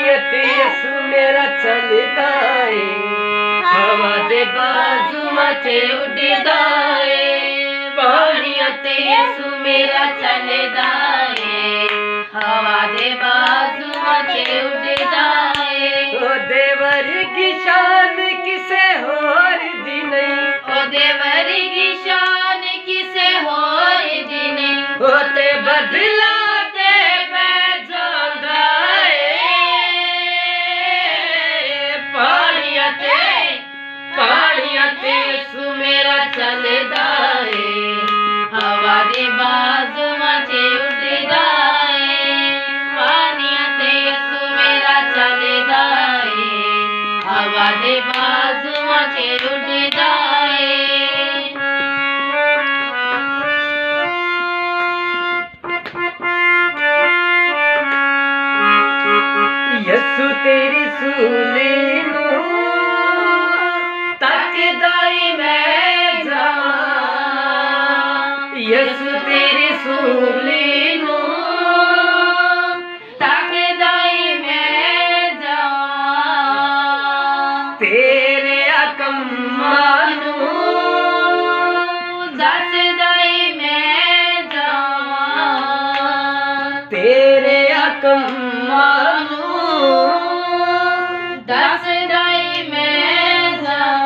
पानी यसु मेरा चलदा है, हवा दे बाजू मचे उड़दा है। पानी यसु मेरा चलदा है, हवा दे बाजू मचे उड़दा है। ओ देवर की शान किसे होर दी नहीं, ओ देवर की शान किसे होर दी नहीं। ओ ते बदला यसु मेरा चलदा है, हवा दे बाजू मचे उड़दा है। पानी यसु मेरा चलदा है, हवा दे बाजू मचे उड़दा है। यसु तेरी सूली यसु तेरी सूली नू ताकदाई मैं जावां, तेरे अकम्मा नू दसदाई मैं जावां, तेरे अकम्मा नू दसदाई मैं जावां।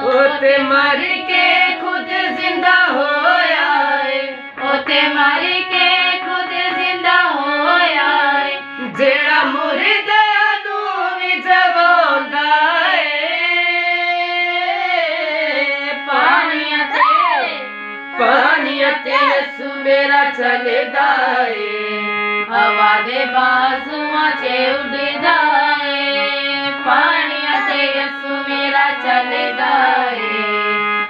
ओ ते मर के खुद जिंदा होया है, ओ ते मर के खुद जिंदा होया है। जेड़ा मुर्दा नू भी जगांदा है, पानी यसु मेरा चलदा है, हवा दे बाजू मचे उड़दा है। पानी यसु मेरा चलदा है,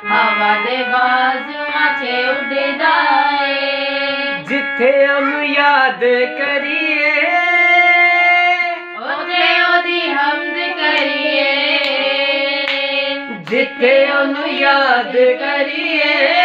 हवा दे बाजू मचे उड़दा है। जिथे हम याद करिए ओथे ओदी हमद करिए, जिथे हम याद करिए